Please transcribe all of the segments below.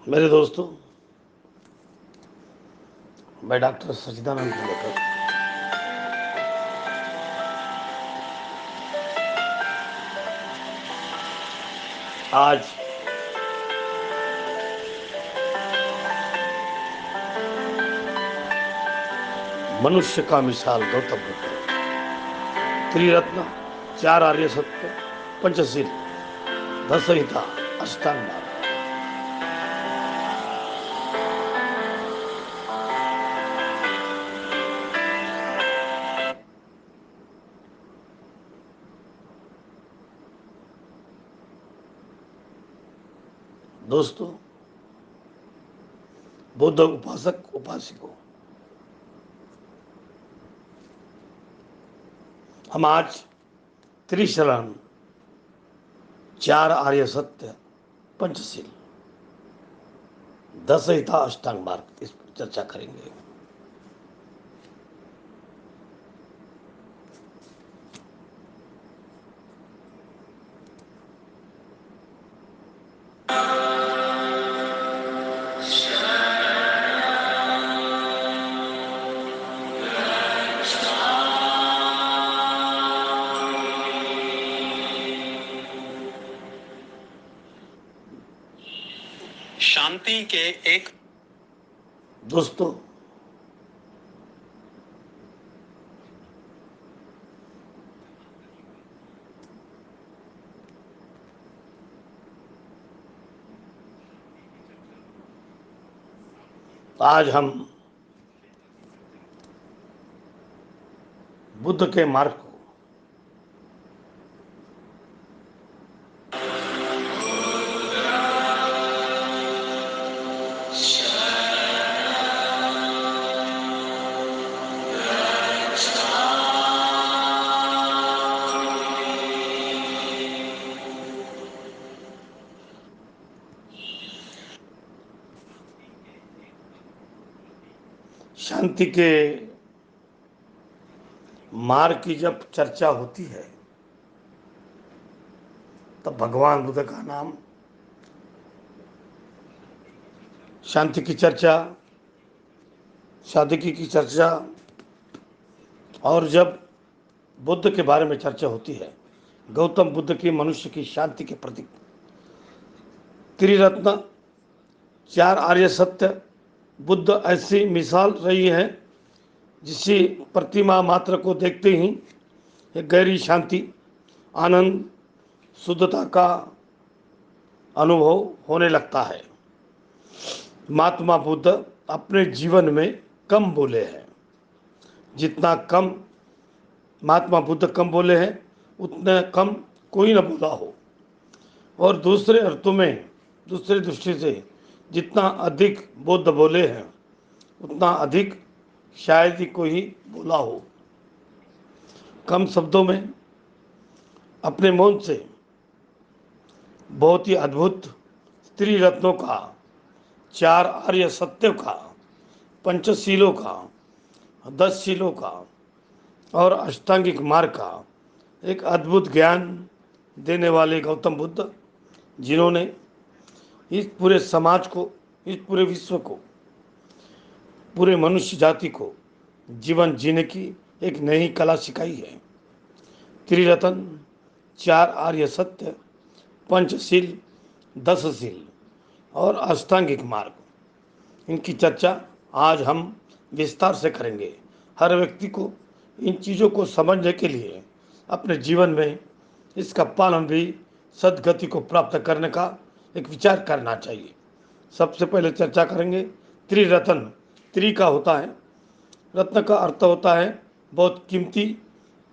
मेरे दोस्तों, मैं डॉक्टर सच्चिदानंद लेकर आज मनुष्य का मिसाल गौतम बुद्ध, त्रिरत्न, चार आर्य सत्य, पंचशील, दसहिता, अष्टांग मार्ग। दोस्तों, बुद्ध उपासक उपासिकों, हम आज त्रिशरण, चार आर्य सत्य, पंचशील, दसहिता, अष्टांग मार्ग इस पर चर्चा करेंगे। शांति के एक दोस्तों, आज हम बुद्ध के मार्ग को शांति के मार्ग की जब चर्चा होती है तब भगवान बुद्ध का नाम, शांति की चर्चा, सादगी की चर्चा, और जब बुद्ध के बारे में चर्चा होती है, गौतम बुद्ध की मनुष्य की शांति के प्रतीक, त्रिरत्न, चार आर्य सत्य, बुद्ध ऐसी मिसाल रही है जिसकी प्रतिमा मात्र को देखते ही एक गहरी शांति, आनंद, शुद्धता का अनुभव होने लगता है। महात्मा बुद्ध अपने जीवन में कम बोले हैं, जितना कम महात्मा बुद्ध कम बोले हैं उतना कम कोई न बोला हो, और दूसरे अर्थों में, दूसरे दृष्टि से जितना अधिक बुद्ध बोले हैं उतना अधिक शायद ही कोई बोला हो। कम शब्दों में अपने मौन से बहुत ही अद्भुत त्रिरत्नों का, चार आर्य सत्यों का, पंचशीलों का, 10 शीलों का और अष्टांगिक मार्ग का एक अद्भुत ज्ञान देने वाले गौतम बुद्ध, जिन्होंने इस पूरे समाज को, इस पूरे विश्व को, पूरे मनुष्य जाति को जीवन जीने की एक नई कला सिखाई है। त्रिरत्न, चार आर्य सत्य, पंचशील, 10 शील और अष्टांगिक मार्ग, इनकी चर्चा आज हम विस्तार से करेंगे। हर व्यक्ति को इन चीज़ों को समझने के लिए अपने जीवन में इसका पालन भी, सद्गति को प्राप्त करने का एक विचार करना चाहिए। सबसे पहले चर्चा करेंगे त्रिरत्न। त्रि का होता है, रत्न का अर्थ होता है बहुत कीमती,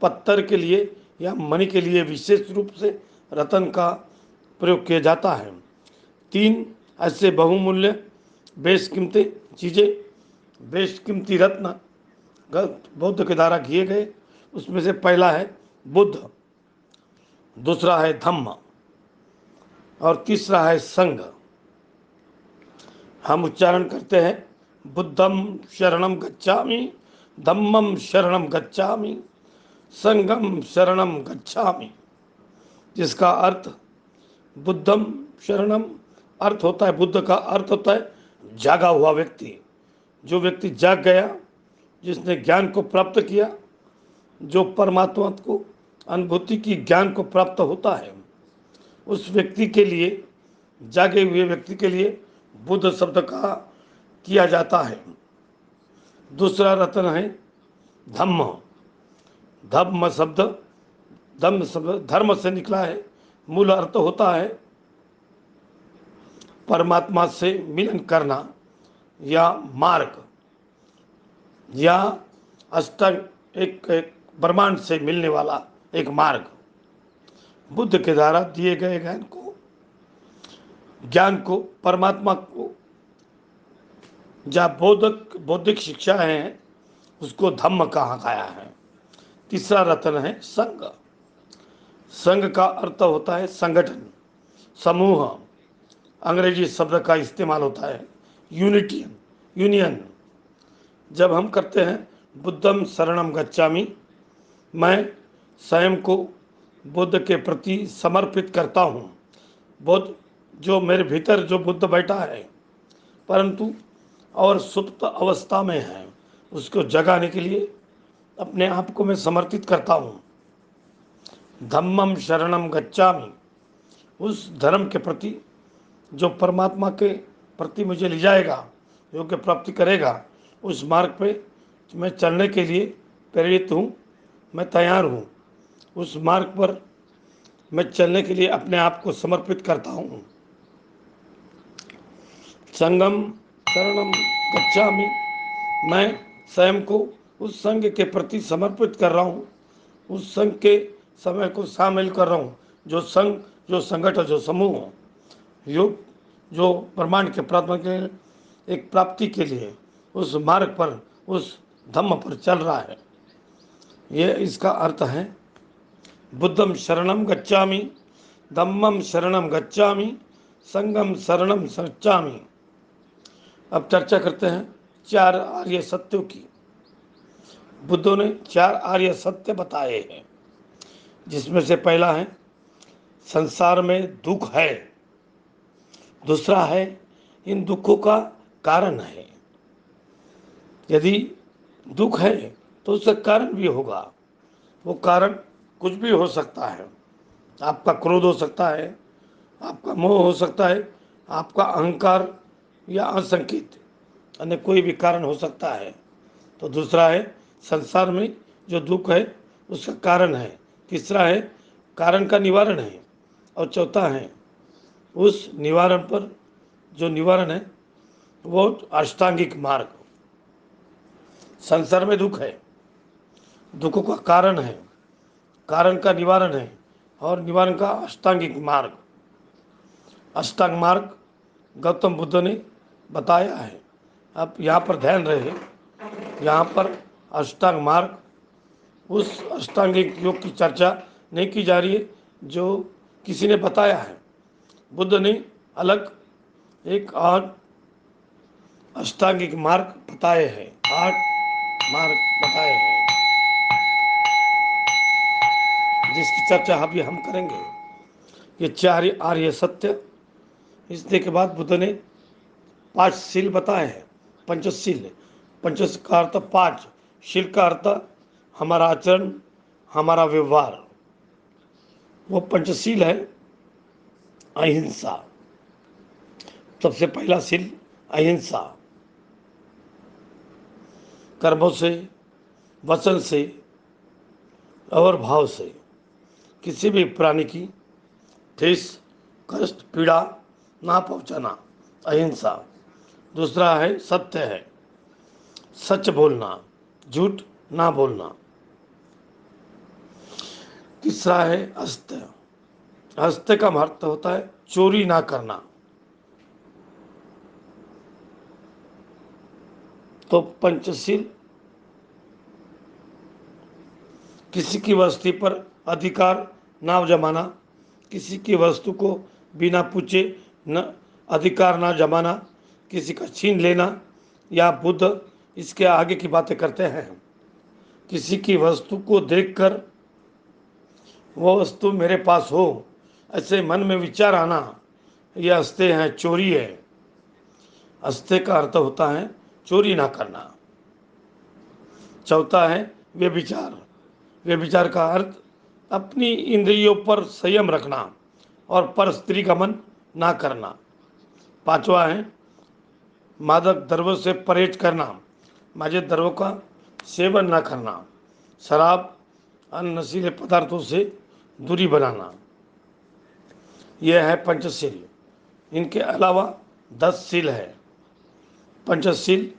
पत्थर के लिए या मणि के लिए विशेष रूप से रत्न का प्रयोग किया जाता है। 3 ऐसे बहुमूल्य बेशकीमती चीज़ें, बेशकीमती रत्न बुद्ध के द्वारा किए गए, उसमें से पहला है बुद्ध, दूसरा है धम्म और तीसरा है संघ। हम उच्चारण करते हैं बुद्धम शरणम गच्छामि, धम्मम शरणम गच्छामि, संघम शरणम गच्छामि, जिसका अर्थ बुद्धम शरणम अर्थ होता है, बुद्ध का अर्थ होता है जागा हुआ व्यक्ति। जो व्यक्ति जाग गया, जिसने ज्ञान को प्राप्त किया, जो परमात्मा को अनुभूति की ज्ञान को प्राप्त होता है, उस व्यक्ति के लिए, जागे हुए व्यक्ति के लिए बुद्ध शब्द का किया जाता है। दूसरा रत्न है धम्म। धम्म शब्द धर्म से निकला है। मूल अर्थ होता है परमात्मा से मिलन करना, या मार्ग, या अष्टांग, एक ब्रह्मांड से मिलने वाला एक मार्ग। बुद्ध के द्वारा दिए गए ज्ञान को परमात्मा को जहाँ बौद्धिक शिक्षा है, उसको धम्म कहा गया है। तीसरा रत्न है संघ। संघ का अर्थ होता है संगठन, समूह। अंग्रेजी शब्द का इस्तेमाल होता है यूनियन। जब हम करते हैं बुद्धम शरणम गच्छामि, मैं स्वयं को बुद्ध के प्रति समर्पित करता हूँ। बुद्ध जो मेरे भीतर जो बुद्ध बैठा है, परंतु और सुप्त अवस्था में है, उसको जगाने के लिए अपने आप को मैं समर्पित करता हूँ। धम्मम शरणम गच्छामि, उस धर्म के प्रति जो परमात्मा के प्रति मुझे ले जाएगा, योग्य प्राप्ति करेगा, उस मार्ग पे मैं चलने के लिए प्रेरित हूँ, मैं तैयार हूँ। उस मार्ग पर मैं चलने के लिए अपने आप को समर्पित करता हूँ। संगम शरणम गच्छामि, मैं स्वयं को उस संघ के प्रति समर्पित कर रहा हूँ, उस संघ के समय को शामिल कर रहा हूँ, जो संघ, जो संगठन, जो समूह, योग, जो ब्रह्मांड के प्रार्थना के एक प्राप्ति के लिए उस मार्ग पर, उस धम्म पर चल रहा है। ये इसका अर्थ है बुद्धम शरणम गच्छामि, धम्मम शरणम गच्छामि, संगम शरणम गच्छामि। अब चर्चा करते हैं 4 आर्य सत्यों की। बुद्धों ने 4 आर्य सत्य बताए हैं, जिसमें से पहला है संसार में दुख है। दूसरा है इन दुखों का कारण है। यदि दुख है तो उसका कारण भी होगा। वो कारण कुछ भी हो सकता है। आपका क्रोध हो सकता है, आपका मोह हो सकता है, आपका अहंकार या असंकित, अन्य कोई भी कारण हो सकता है। तो दूसरा है संसार में जो दुख है उसका कारण है। तीसरा है कारण का निवारण है। और चौथा है उस निवारण पर, जो निवारण है वो अष्टांगिक मार्ग। संसार में दुख है, दुखों का कारण है, कारण का निवारण है, और निवारण का अष्टांगिक मार्ग। अष्टांग मार्ग गौतम बुद्ध ने बताया है। अब यहाँ पर ध्यान रहे, यहाँ पर अष्टांग मार्ग, उस अष्टांगिक योग की चर्चा नहीं की जा रही है जो किसी ने बताया है। बुद्ध ने अलग एक 8 अष्टांगिक मार्ग बताए हैं, 8 मार्ग बताए हैं, जिसकी चर्चा अभी हम करेंगे। ये 4 आर्य सत्य, इसने के बाद बुद्ध ने 5 शील बताए हैं। पंचशील, पंचशील का अर्थ 5, शील का अर्थ हमारा आचरण, हमारा व्यवहार। वो पंचशील है अहिंसा। सबसे पहला शील अहिंसा। कर्मों से, वचन से और भाव से किसी भी प्राणी की ठेस, कष्ट, पीड़ा ना पहुंचाना, अहिंसा। दूसरा है सत्य है, सच बोलना, झूठ ना बोलना। तीसरा है अस्त्य। अस्त्य का अर्थ होता है चोरी ना करना। तो पंचशील किसी की वस्तु पर अधिकार ना जमाना, किसी की वस्तु को बिना पूछे न अधिकार ना जमाना, किसी का छीन लेना, या बुद्ध इसके आगे की बातें करते हैं। किसी की वस्तु को देखकर वो वस्तु मेरे पास हो, ऐसे मन में विचार आना, ये अस्ते हैं, चोरी है। अस्ते का अर्थ होता है चोरी ना करना। चौथा है व्यभिचार। व्यभिचार का अर्थ अपनी इंद्रियों पर संयम रखना और पर स्त्री गमन ना करना। पांचवा है मादक द्रव्यों से परहेज करना। मादक द्रव्यों का सेवन ना करना। शराब, अन्य नशीले पदार्थों से दूरी बनाना। यह है पंचशील। इनके अलावा 10 शील है। पंचशील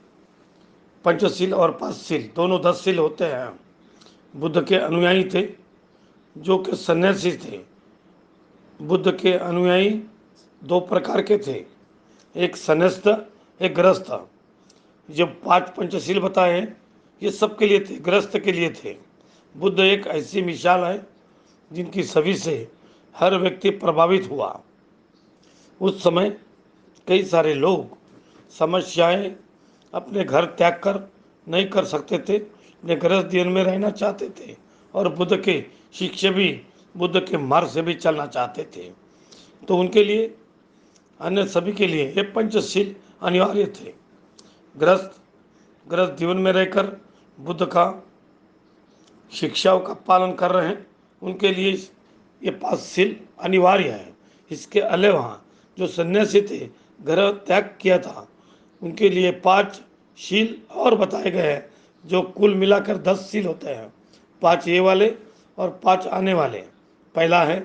पंचशील और पांचशील दोनों 10 शील होते हैं। बुद्ध के अनुयायी थे जो कि सन्यासी थे। बुद्ध के अनुयायी 2 प्रकार के थे, एक सन्यास्त, एक गृहस्थ। जो 5 पंचशील बताए हैं ये सबके लिए थे, गृहस्थ के लिए थे। बुद्ध एक ऐसी मिसाल है जिनकी छवि से हर व्यक्ति प्रभावित हुआ। उस समय कई सारे लोग समस्याएं अपने घर त्याग कर नहीं कर सकते थे, अपने गृहस्थ जीवन में रहना चाहते थे और बुद्ध के शिष्य भी बुद्ध के मार्ग से भी चलना चाहते थे। तो उनके लिए, अन्य सभी के लिए ये पंचशील अनिवार्य थे। गृहस्थ जीवन में रहकर बुद्ध का शिक्षाओं का पालन कर रहे हैं, उनके लिए ये 5 शील अनिवार्य है। इसके अलावा जो सन्यासी थे, घर त्याग किया था, उनके लिए 5 शील और बताए गए हैं जो कुल मिलाकर 10 शील होते हैं। 5 ये वाले और 5 आने वाले। पहला है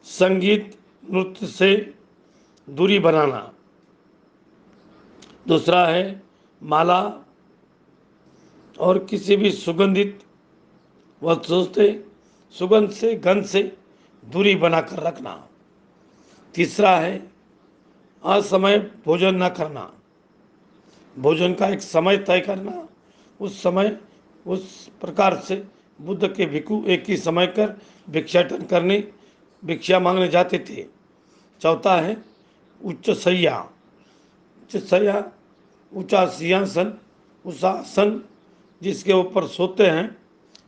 संगीत नृत्य से दूरी बनाना। दूसरा है माला और किसी भी सुगंधित वस्तु से, सुगंध से, गंध से दूरी बनाकर रखना। तीसरा है असमय भोजन न करना। भोजन का एक समय तय करना, उस समय उस प्रकार से बुद्ध के भिक्षु एक ही समय कर भिक्षाटन करने, भिक्षा मांगने जाते थे। चौथा है उच्च शैया। उच्च शैया, ऊंचा सिंहासन, उस आसन जिसके ऊपर सोते हैं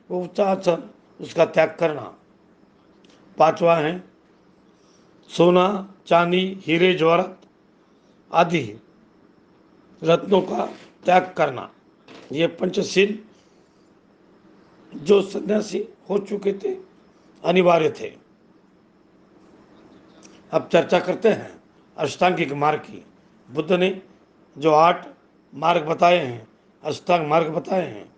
वो ऊंचा आसन, उसका त्याग करना। पांचवा है सोना, चांदी, हीरे जवाहरात आदि रत्नों का त्याग करना। ये पंचशील जो सन्यासी हो चुके थे अनिवार्य थे। अब चर्चा करते हैं अष्टांगिक मार्ग की। बुद्ध ने जो 8 मार्ग बताए हैं, अष्टांग मार्ग बताए हैं।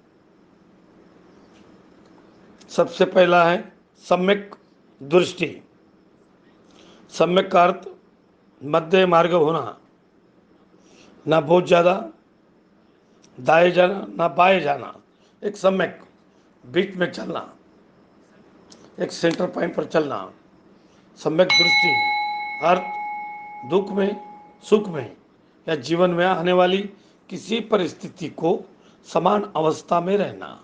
सबसे पहला है सम्यक दृष्टि। सम्यक का अर्थ मध्य मार्ग होना, ना बहुत ज़्यादा दाएं जाना ना बाएं जाना, एक सम्यक बीच में चलना, एक सेंटर पॉइंट पर चलना। सम्यक दृष्टि अर्थ दुख में, सुख में या जीवन में आने वाली किसी परिस्थिति को समान अवस्था में रहना,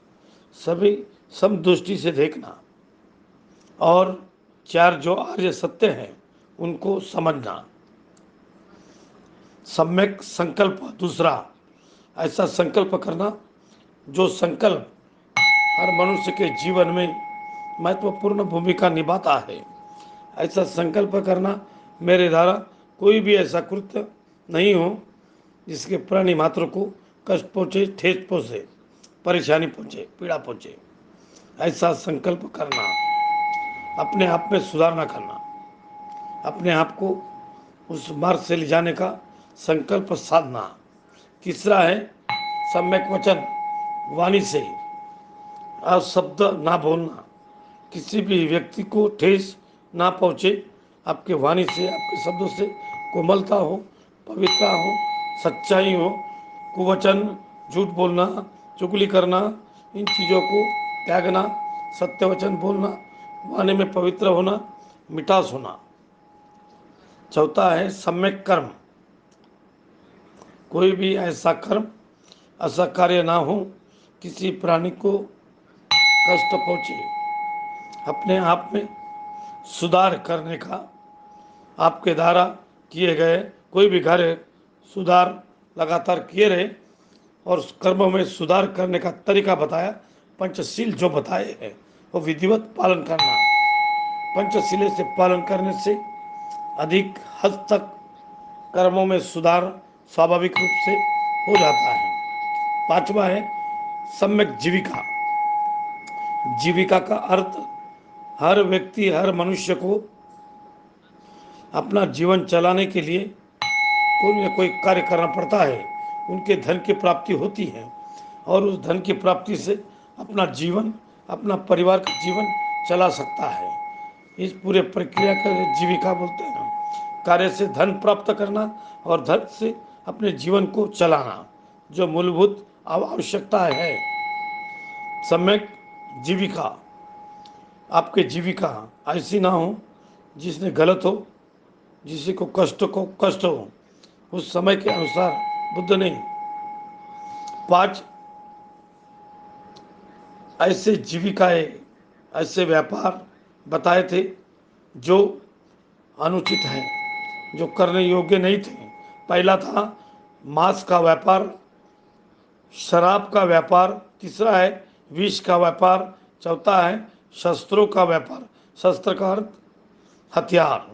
सभी समदृष्टि से देखना और 4 जो आर्य सत्य हैं उनको समझना। सम्यक संकल्प दूसरा, ऐसा संकल्प करना जो संकल्प हर मनुष्य के जीवन में महत्वपूर्ण भूमिका निभाता है। ऐसा संकल्प करना मेरे द्वारा कोई भी ऐसा कृत्य नहीं हो जिसके प्राणी मात्र को कष्ट पहुँचे, ठेस पहुँचे, परेशानी पहुँचे, पीड़ा पहुँचे। ऐसा संकल्प करना, अपने आप में सुधारना करना, अपने आप को उस मार्ग से ले जाने का संकल्प साधना। तीसरा है सम्यक वचन, वाणी से अशब्द ना बोलना, किसी भी व्यक्ति को ठेस ना पहुँचे। आपके वाणी से, आपके शब्दों से कोमलता हो, पवित्रता हो, सच्चाई हो। कुवचन, झूठ बोलना, चुगली करना, इन चीज़ों को त्यागना, सत्य वचन बोलना, वाणी में पवित्र होना, मिठास होना। चौथा है सम्यक कर्म। कोई भी ऐसा कर्म, ऐसा कार्य ना हो किसी प्राणी को कष्ट पहुँचे। अपने आप में सुधार करने का, आपके द्वारा किए गए कोई भी कार्य सुधार लगातार किए रहे और उस कर्म में सुधार करने का तरीका बताया। पंचशील जो बताए हैं वो विधिवत पालन करना। पंचशील से पालन करने से अधिक हद तक कर्मों में सुधार स्वाभाविक रूप से हो जाता है। पांचवा है सम्यक जीविका। जीविका का अर्थ हर व्यक्ति, हर मनुष्य को अपना जीवन चलाने के लिए कोई न कोई कार्य करना पड़ता है। उनके धन की प्राप्ति होती है और उस धन की प्राप्ति से अपना जीवन, अपना परिवार का जीवन चला सकता है। इस पूरे प्रक्रिया का जीविका बोलते हैं। कार्य से धन प्राप्त करना और धन से अपने जीवन को चलाना, जो मूलभूत आवश्यकता है। सम्यक जीविका, आपकी जीविका ऐसी ना हो जिसने गलत हो, जिसे को कष्ट हो। उस समय के अनुसार बुद्ध ने 5 ऐसे जीविकाएं, ऐसे व्यापार बताए थे जो अनुचित हैं, जो करने योग्य नहीं थे। पहला था मांस का व्यापार, शराब का व्यापार, तीसरा है विष का व्यापार, चौथा है शस्त्रों का व्यापार, शस्त्र का अर्थ हथियार,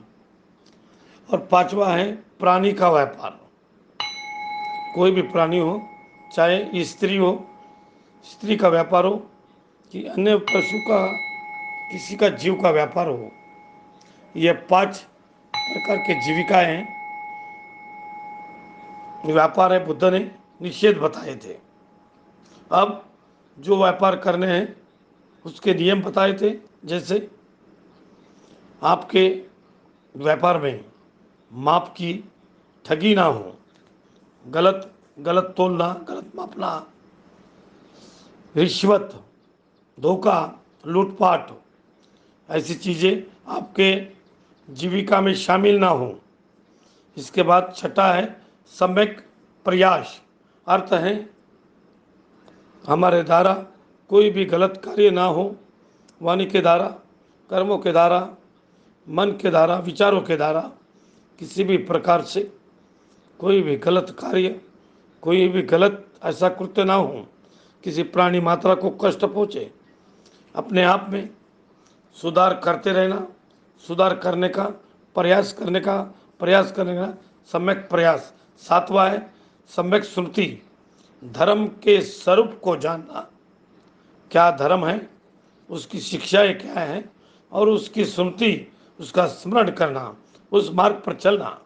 और पांचवा है प्राणी का व्यापार। कोई भी प्राणी हो, चाहे स्त्री हो, स्त्री का व्यापार हो कि अन्य पशु का, किसी का जीव का व्यापार हो। ये 5 प्रकार के जीविकाएं हैं, व्यापार है, बुद्ध ने निषेध बताए थे। अब जो व्यापार करने हैं उसके नियम बताए थे। जैसे आपके व्यापार में माप की ठगी ना हो, गलत गलत तोलना, गलत मापना, रिश्वत, धोखा, लूटपाट, ऐसी चीज़ें आपके जीविका में शामिल ना हो। इसके बाद छठा है सम्यक प्रयास। अर्थ है हमारे द्वारा कोई भी गलत कार्य ना हो, वाणी के द्वारा, कर्मों के द्वारा, मन के द्वारा, विचारों के द्वारा किसी भी प्रकार से कोई भी गलत कार्य, कोई भी गलत ऐसा कृत्य ना हो, किसी प्राणी मात्रा को कष्ट पहुँचे। अपने आप में सुधार करते रहना, सुधार करने का प्रयास करने का सम्यक प्रयास। सातवां है सम्यक स्मृति। धर्म के स्वरूप को जानना, क्या धर्म है, उसकी शिक्षाएं क्या है, और उसकी स्मृति, उसका स्मरण करना, उस मार्ग पर चलना।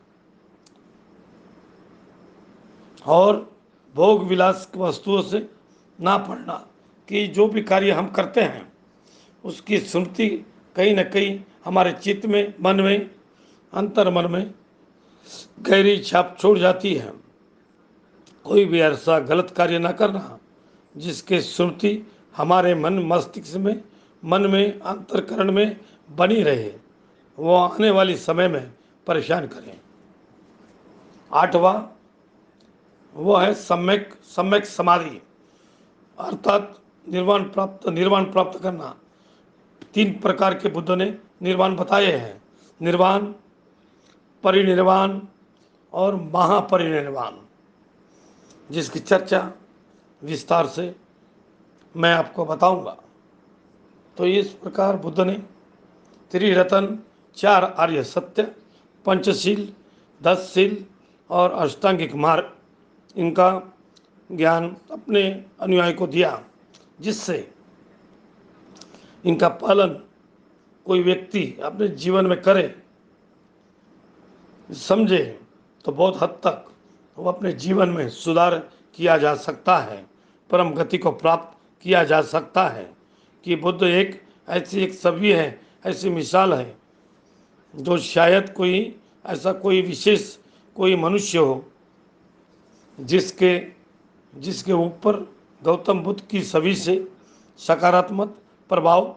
और भोग विलास वस्तुओं से ना पड़ना, कि जो भी कार्य हम करते हैं उसकी स्मृति कहीं न कहीं हमारे चित्त में, मन में, अंतर मन में गहरी छाप छोड़ जाती है। कोई भी ऐसा गलत कार्य ना करना जिसके स्मृति हमारे मन मस्तिष्क में, मन में, अंतरकरण में बनी रहे, वो आने वाली समय में परेशान करें। आठवां वो है सम्यक सम्यक समाधि, अर्थात निर्वाण प्राप्त करना। 3 प्रकार के बुद्ध ने निर्वाण बताए हैं, निर्वाण, परिनिर्वाण और महापरिनिर्वाण, जिसकी चर्चा विस्तार से मैं आपको बताऊंगा। तो इस प्रकार बुद्ध ने त्रिरत्न, 4 आर्य सत्य, पंचशील, 10 शील और अष्टांगिक मार्ग, इनका ज्ञान अपने अनुयायी को दिया, जिससे इनका पालन कोई व्यक्ति अपने जीवन में करे, समझे, तो बहुत हद तक वो अपने जीवन में सुधार किया जा सकता है, परम गति को प्राप्त किया जा सकता है। कि बुद्ध एक ऐसी एक छवि है, ऐसी मिसाल है, जो शायद कोई ऐसा कोई विशेष कोई मनुष्य हो जिसके ऊपर गौतम बुद्ध की छवि से सकारात्मक प्रभाव,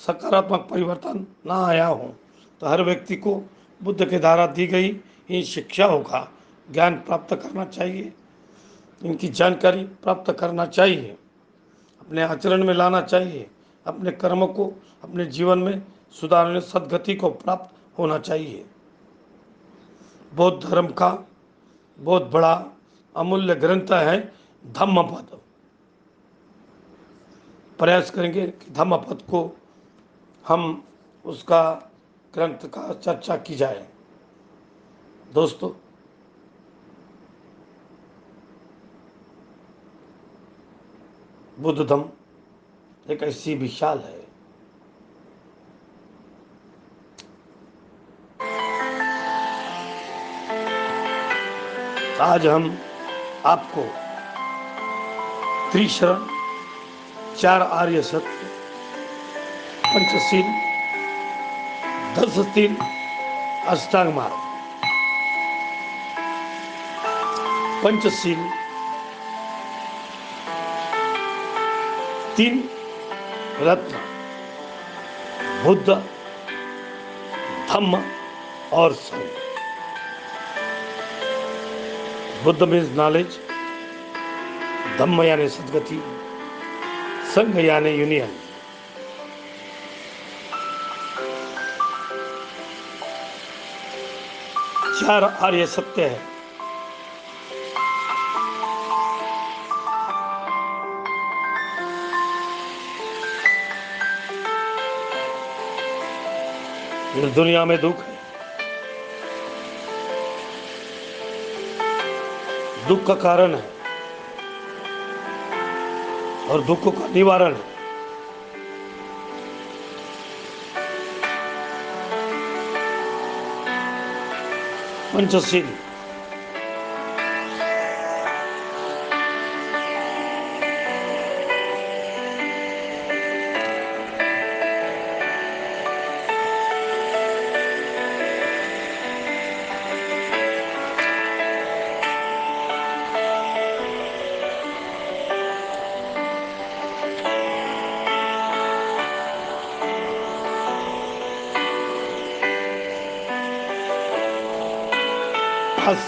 सकारात्मक परिवर्तन ना आया हो। तो हर व्यक्ति को बुद्ध के द्वारा दी गई इन शिक्षाओं का ज्ञान प्राप्त करना चाहिए, इनकी जानकारी प्राप्त करना चाहिए, अपने आचरण में लाना चाहिए, अपने कर्मों को अपने जीवन में सुधारने, सद्गति को प्राप्त होना चाहिए। बौद्ध धर्म का बहुत बड़ा अमूल्य ग्रंथ है धम्मपद। प्रयास करेंगे कि धम्मपद को हम, उसका ग्रंथ का चर्चा की जाए। दोस्तों, बुद्ध धम्म एक ऐसी विशाल है आज हम आपको त्रिशरण, 4 आर्य सत्य, पंचशील, 10 तीन अष्टांग मार्ग, पंचशील, 3 रत्न, बुद्ध, धम्म और संघ। बुद्ध मीन्स नॉलेज, धम्म यानी सदगति, संघ यानी यूनियन। चार आर्य सत्य है। इस दुनिया में दुख है, दुख का कारण है और दुखों का निवारण है। पंचशील,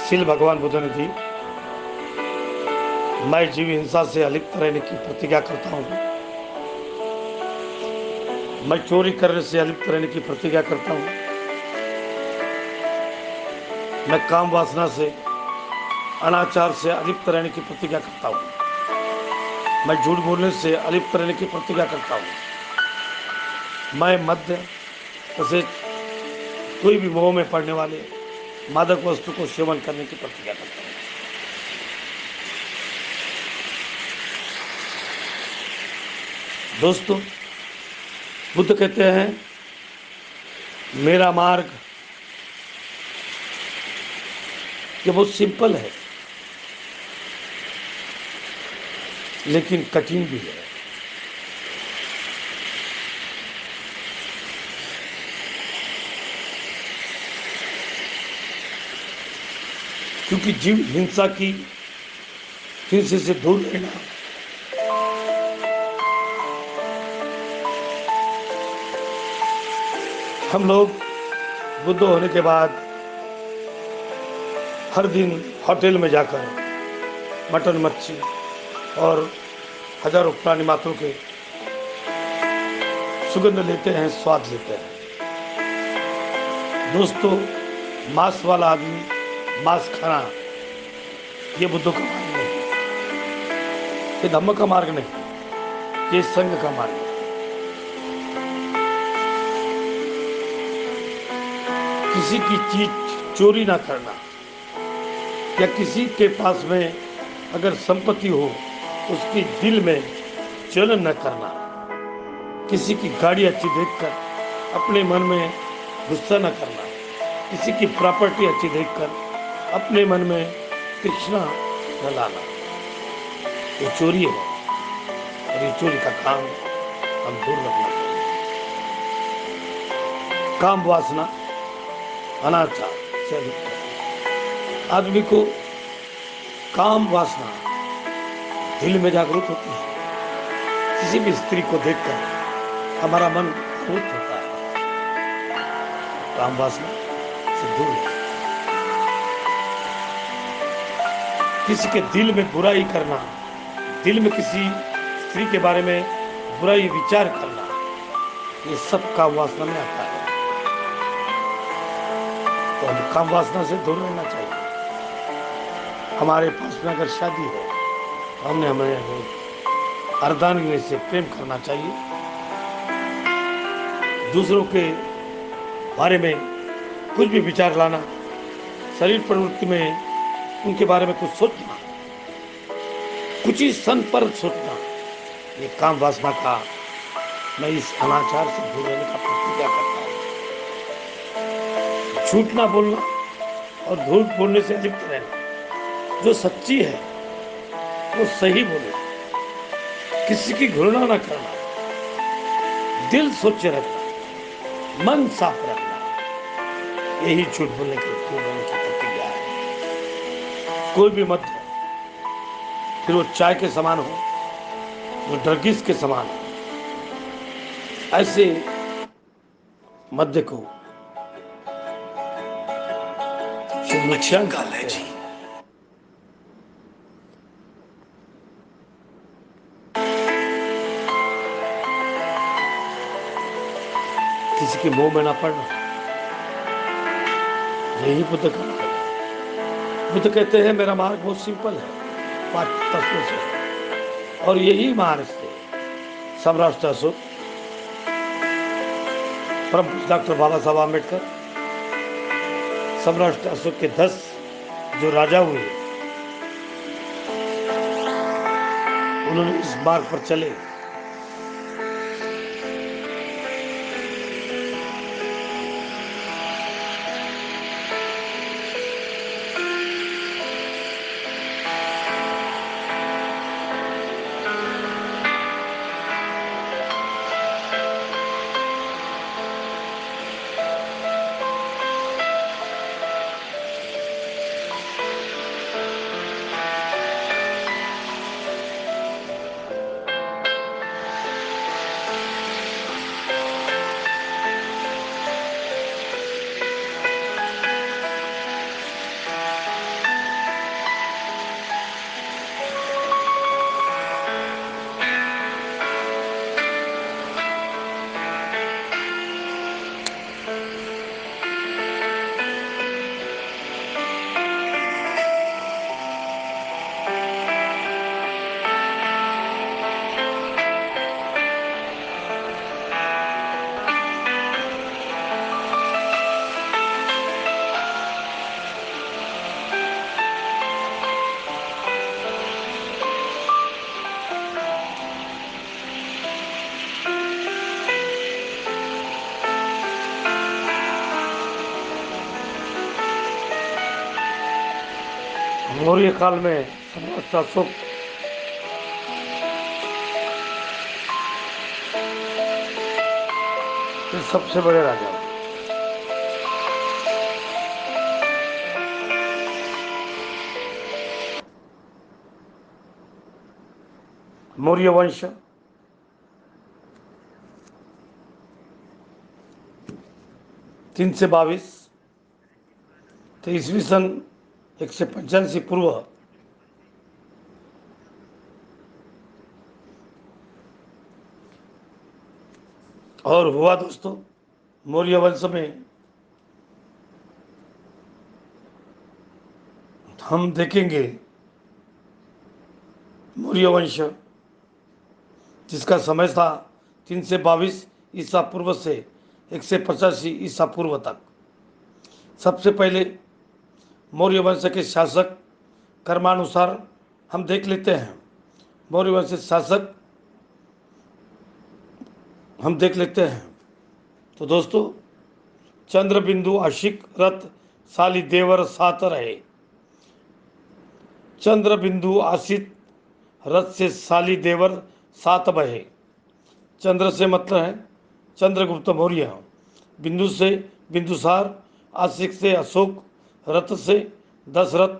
शील भगवान बुद्ध ने दी। मैं जीव हिंसा से अलिप्त रहने की प्रतिज्ञा करता हूँ। मैं चोरी करने से अलिप्त रहने की प्रतिज्ञा करता हूँ। मैं काम वासना से, अनाचार से अलिप्त रहने की प्रतिज्ञा करता हूँ। मैं झूठ बोलने से अलिप्त रहने की प्रतिज्ञा करता हूँ। मैं मद्य तथा कोई भी मोह में पड़ने वाले मादक वस्तु को सेवन करने की प्रतिज्ञा करता हूँ। दोस्तों, बुद्ध कहते हैं मेरा मार्ग ये बहुत सिंपल है लेकिन कठिन भी है। क्योंकि जीव हिंसा की हिंसे से दूर रहना, हम लोग बुद्ध होने के बाद हर दिन होटल में जाकर मटन, मच्छी और हजारों प्राणी मात्रों के सुगंध लेते हैं, स्वाद लेते हैं। दोस्तों, मांस वाला आदमी मांस खाना ये बुद्ध का मार्ग नहीं, ये धम्म का मार्ग नहीं, ये संघ का मार्ग है। किसी की चीज चोरी ना करना या किसी के पास में अगर संपत्ति हो उसकी दिल में जलन न करना, किसी की गाड़ी अच्छी देखकर अपने मन में गुस्सा न करना, किसी की प्रॉपर्टी अच्छी देखकर अपने मन में तृष्णा न लाना, ये चोरी है और ये चोरी का काम हम दूर रखना चाहिए। काम वासना, अनाचार से अधिक आदमी को काम वासना दिल में जागरूक होती है। किसी भी स्त्री को देखकर हमारा मन आहुत होता है। काम वासना से दूर है। किसी के दिल में बुराई करना, दिल में किसी स्त्री के बारे में बुराई विचार करना, ये सब काम वासना में आता है। तो हम काम वासना से दूर रहना चाहिए। हमारे पास में अगर शादी है तो हमें अर्धांगिनी से प्रेम करना चाहिए। दूसरों के बारे में कुछ भी विचार लाना शरीर प्रवृत्ति में उनके बारे में कुछ सोचना, कुछ ही सन पर सोचना, ये काम वासना का मैं इस अनाचार से दूर रहने का प्रतिज्ञा करता हूँ। झूठ ना बोलना और झूठ बोलने से लिप्त रहना, जो सच्ची है वो सही बोलना, किसी की घृणा ना करना, दिल स्वच्छ रखना, मन साफ रखना, यही झूठ बोलने की दूर रहने की प्रतिज्ञा है। कोई भी मत हो, फिर वो चाय के समान हो, वो ड्रगिस के समान हो, ऐसे मध्य को नुकसान गल है जी। किसी के मुंह में ना पड़ना, यही बुद्ध का मार्ग है। बुद्ध कहते हैं मेरा मार्ग बहुत सिंपल है, 5 तत्वों से है, और यही मार्ग से सम्राट अशोक, परम पूज्य डॉक्टर बाबा साहब आम्बेडकर, सम्राट अशोक के 10 जो राजा हुए, उन्होंने इस मार्ग पर चले। मौर्य काल में सम्राट अशोक ये सबसे बड़े राजा हुए। मौर्य वंश 3 से 22 तो ईस्वी सन 185 पूर्व और हुआ दोस्तों, मौर्य वंश में हम देखेंगे मौर्य वंश जिसका समय था 3 से 22 ईसा पूर्व से 185 ईसा पूर्व तक। सबसे पहले मौर्य वंश के शासक कर्मानुसार हम देख लेते हैं। मौर्य वंश के शासक हम देख लेते हैं। तो दोस्तों, चंद्रबिंदु आशिक रथ साली देवर 7 रहे। चंद्रबिंदु आशित रथ से साली देवर 7 बहे। चंद्र से मतलब है चंद्रगुप्त मौर्य, बिंदु से बिंदुसार, आशिक से अशोक, रथ से दशरथ,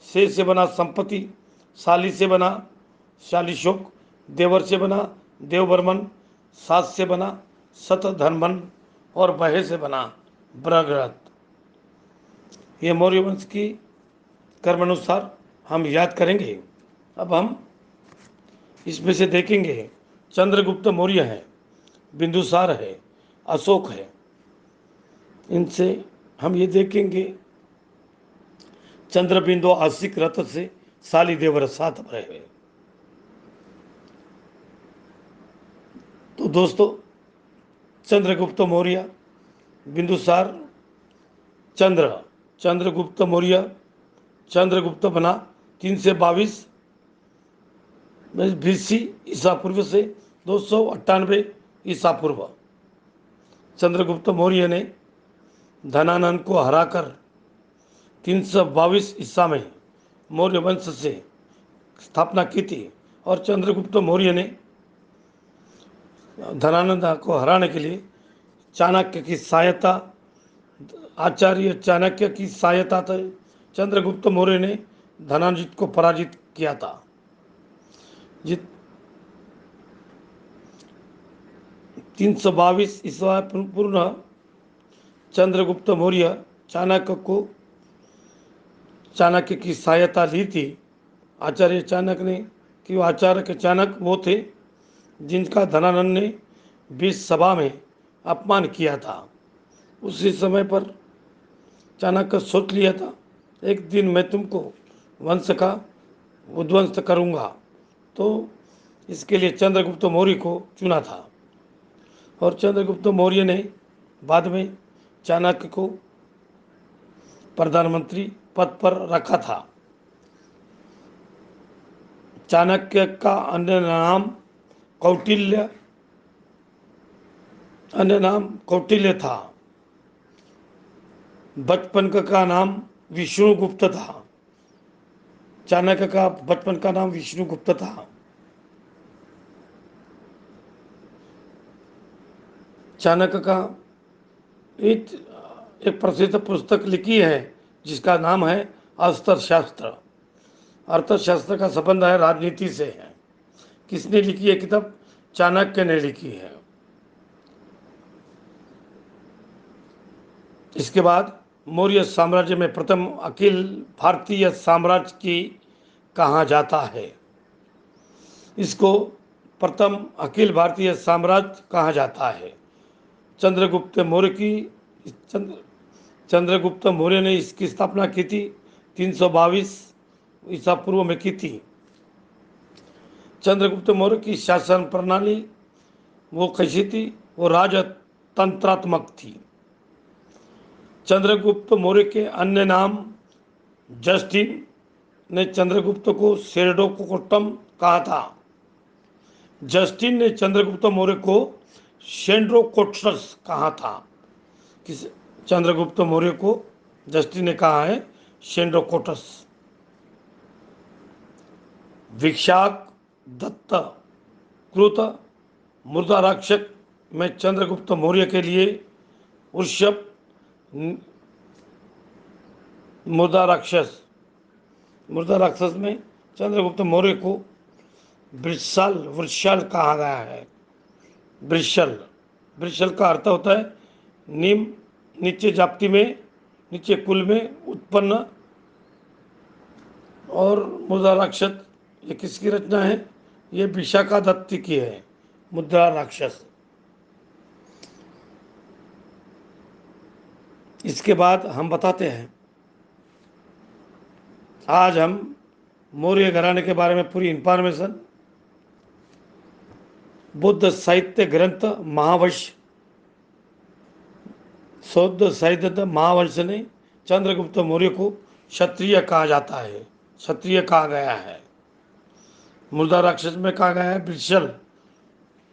से बना संपत्ति, शाली से बना शालीशोक, देवर से बना देवबर्मन, 7 से बना शतधन्वन और बहे से बना ब्रहरथ। ये मौर्य वंश की कर्मानुसार हम याद करेंगे। अब हम इसमें से देखेंगे चंद्रगुप्त मौर्य है, बिंदुसार है, अशोक है। इनसे हम ये देखेंगे चंद्रबिंदु आशिक रथ से साली देवर 7 रहे। तो दोस्तों, चंद्रगुप्त मौर्य, बिंदुसार, चंद्र चंद्रगुप्त मौर्य चंद्रगुप्त बना 322 BC ईसा पूर्व से 298 ईसा पूर्व। चंद्रगुप्त मौर्य ने धनानंद को हराकर 322 ईसा में मौर्य वंश से स्थापना की थी और चंद्रगुप्त मौर्य ने धनानंद को हराने के लिए चाणक्य की सहायता, आचार्य चाणक्य की सहायता से चंद्रगुप्त मौर्य ने धनानंद को पराजित किया था। 322 ईसा पूर्व चंद्रगुप्त मौर्य चाणक्य की सहायता ली थी। आचार्य चाणक्य वो थे जिनका धनानंद ने 20 सभा में अपमान किया था। उसी समय पर चाणक्य सोच लिया था, एक दिन मैं तुमको वंश का उद्वंस करूंगा, तो इसके लिए चंद्रगुप्त मौर्य को चुना था और चंद्रगुप्त मौर्य ने बाद में चाणक्य को प्रधानमंत्री पद पर रखा था। चाणक्य का अन्य नाम कौटिल्य था। बचपन का नाम विष्णुगुप्त था। चाणक्य का बचपन का नाम विष्णुगुप्त था। चाणक्य का एक प्रसिद्ध पुस्तक लिखी है जिसका नाम है अर्थशास्त्र। अर्थशास्त्र का संबंध है राजनीति से है। किसने लिखी है किताब? चाणक्य ने लिखी है। इसके बाद मौर्य साम्राज्य में प्रथम अखिल भारतीय साम्राज्य की कहा जाता है। इसको प्रथम अखिल भारतीय साम्राज्य कहा जाता है। चंद्रगुप्त मौर्य ने इसकी स्थापना की थी 322 ईसा पूर्व में की थी। चंद्रगुप्त मौर्य की शासन प्रणाली वो कैसी थी? वो राजतंत्रात्मक थी। चंद्रगुप्त मौर्य के अन्य नाम जस्टिन ने चंद्रगुप्त को शेरडोकोटम कहा था। जस्टिन ने चंद्रगुप्त मौर्य को शेंड्रोकोटस कहा था। किस चंद्रगुप्त मौर्य को जस्टिन ने कहा है शेंड्रोकोटस। विशाख दत्त कृत मुद्रा राक्षस में चंद्रगुप्त मौर्य के लिए वृषभ मुद्रा राक्षस में चंद्रगुप्त मौर्य को वृषल कहा गया है। वृषल का अर्थ होता है नीचे जाति में, नीचे कुल में उत्पन्न। और मुद्रा राक्षस ये किसकी रचना है? ये विशाखा दत्त की है मुद्रा राक्षस। इसके बाद हम बताते हैं, आज हम मौर्य घराने के बारे में पूरी इंफॉर्मेशन बुद्ध साहित्य ग्रंथ महावंश ने चंद्रगुप्त मौर्य को क्षत्रिय कहा जाता है, क्षत्रिय कहा गया है। मुद्रा राक्षस में कहा गया है वृषल,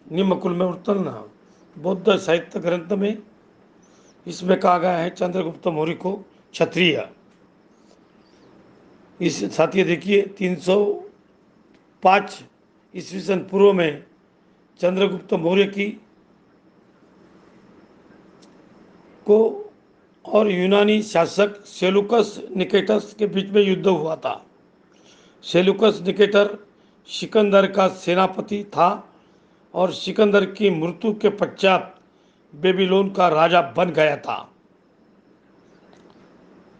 निम्न कुल में उत्पन्न। बौद्ध साहित्य ग्रंथ में इसमें कहा गया है चंद्रगुप्त मौर्य को क्षत्रिय। इस साथी देखिए 305 ईस्वी सन पूर्व में चंद्रगुप्त मौर्य को और यूनानी शासक सेलुकस निकेटस के बीच में युद्ध हुआ था। सेलुकस निकेटर सिकंदर का सेनापति था और सिकंदर की मृत्यु के पश्चात बेबीलोन का राजा बन गया था।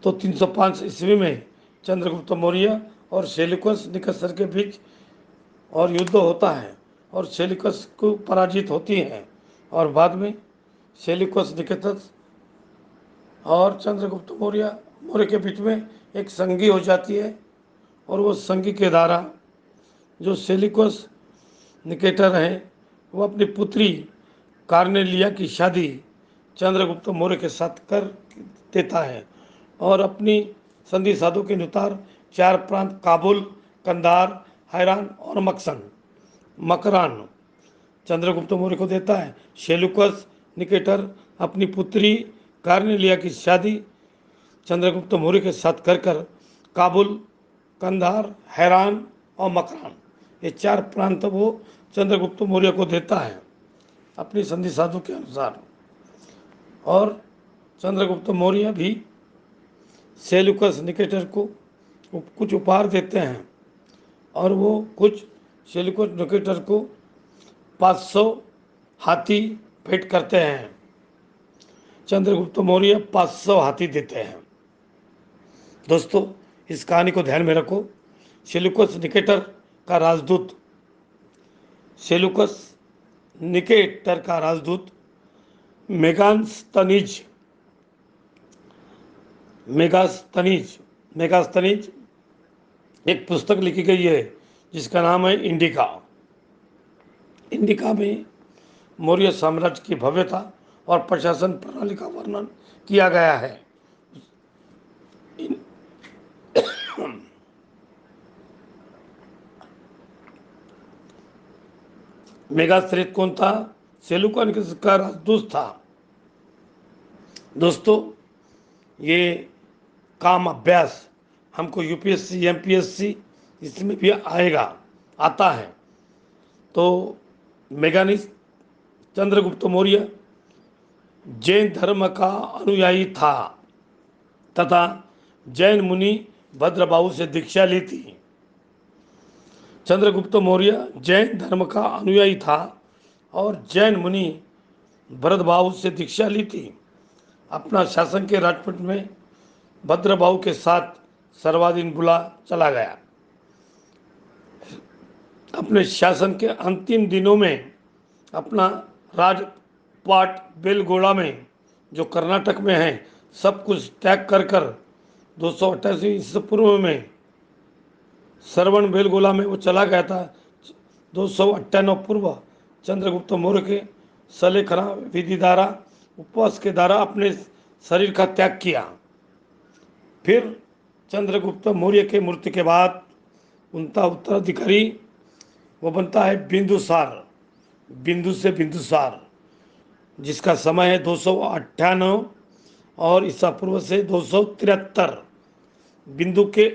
तो 305 ईस्वी में चंद्रगुप्त मौर्य और सेलुकस निकेटर के बीच और युद्ध होता है और सेलुकस को पराजित होती है और बाद में सेलुकस निकेटर और चंद्रगुप्त मौर्य के बीच में एक संधि हो जाती है और वो संधि के द्वारा जो सेलुकस निकेटर है वो अपनी पुत्री कार्नेलिया की शादी चंद्रगुप्त मौर्य के साथ कर देता है और अपनी संधि साधु के अनुसार 4 प्रांत काबुल, कंधार, हैरान और मकरान चंद्रगुप्त मौर्य को देता है। सेल्यूकस निकेटर अपनी पुत्री कार्नेलिया की शादी चंद्रगुप्त मौर्य के साथ कर काबुल, कंधार, हैरान और मकरान ये 4 प्रांत वो चंद्रगुप्त मौर्य को देता है अपनी संधि साधु के अनुसार। और चंद्रगुप्त मौर्य भी सेल्यूकस निकेटर को कुछ उपहार देते हैं और वो कुछ सेल्यूकस निकेटर को 500 हाथी भेंट करते हैं। चंद्रगुप्त मौर्य 500 हाथी देते हैं। दोस्तों, इस कहानी को ध्यान में रखो। सेल्यूकस निकेटर का राजदूत मेगास्थनीज एक पुस्तक लिखी गई है जिसका नाम है इंडिका। इंडिका में मौर्य साम्राज्य की भव्यता और प्रशासन प्रणाली का वर्णन किया गया है। मेगास्थनीज कौन था? सेल्यूकस का राजदूत था। दोस्तों, ये काम अभ्यास हमको यूपीएससी, एमपीएससी इसमें भी आता है। तो मेगानिस चंद्रगुप्त मौर्य जैन धर्म का अनुयायी था तथा जैन मुनि भद्रबाहु से दीक्षा ली थी। चंद्रगुप्त मौर्य जैन धर्म का अनुयायी था और जैन मुनि भरतबाहु से दीक्षा ली थी। अपना शासन के राजपट में भद्रबाहु के साथ सर्वाधीन बुला चला गया। अपने शासन के अंतिम दिनों में अपना राजपाट बेलगोड़ा में जो कर्नाटक में है सब कुछ त्याग कर 288 ईसा पूर्व में श्रवण बेलगोला में वो चला गया था। 298 पूर्व चंद्रगुप्त मौर्य के सलेखना विधि द्वारा उपवास के द्वारा अपने शरीर का त्याग किया। फिर चंद्रगुप्त मौर्य के मृत्यु के बाद उनका उत्तराधिकारी वो बनता है बिंदुसार, बिंदु से बिंदुसार, जिसका समय है 298 और ईसा पूर्व से 273। बिंदु के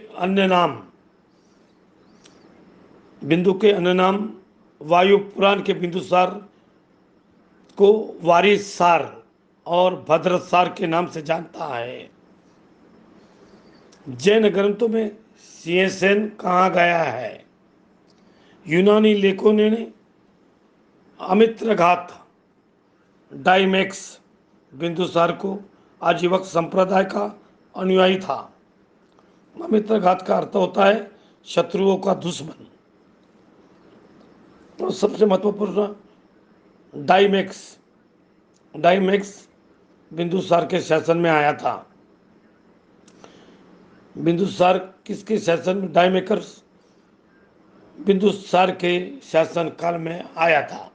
अन्य नाम वायु पुराण के बिंदुसार को वारिसार और भद्रसार के नाम से जानता है। जैन ग्रंथों में सिंहसेन कहा गया है। यूनानी लेखकों ने अमित्रघात डाइमेक्स बिंदुसार को आजीवक संप्रदाय का अनुयायी था। अमित्रघात का अर्थ होता है शत्रुओं का दुश्मन। और सबसे महत्वपूर्ण डाइमेक्स बिंदुसार के शासन में आया था। बिंदुसार किसके शासन में? डाइमेकर्स बिंदुसार के शासन काल में आया था।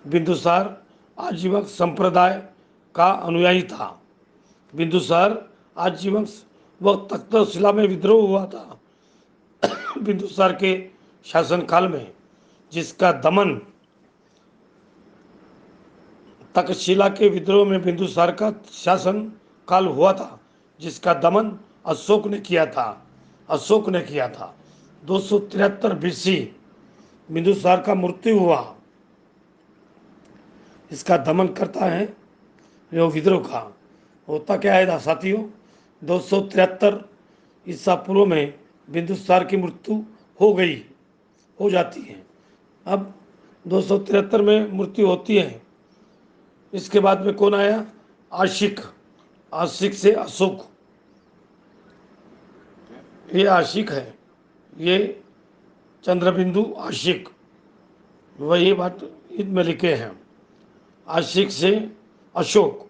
बिंदुसार आजीवक संप्रदाय का अनुयायी था। बिंदुसार आजीवक व तक्षशिला में विद्रोह हुआ था बिंदुसार के शासन काल में, जिसका दमन तक्षशिला के विद्रोह में बिंदुसार का शासन काल हुआ था, जिसका दमन अशोक ने किया था। 273 बीसी बिंदुसार का मृत्यु हुआ। इसका दमन करता है जो विद्रोह का। होता क्या है साथियों? 273 ईसा पूर्व में बिंदुसार की मृत्यु हो जाती है। अब 273 में मृत्यु होती है। इसके बाद में कौन आया? आशिक से अशोक। ये आशिक है, ये चंद्रबिंदु आशिक, वही बात इसमें लिखे हैं। आशिक से अशोक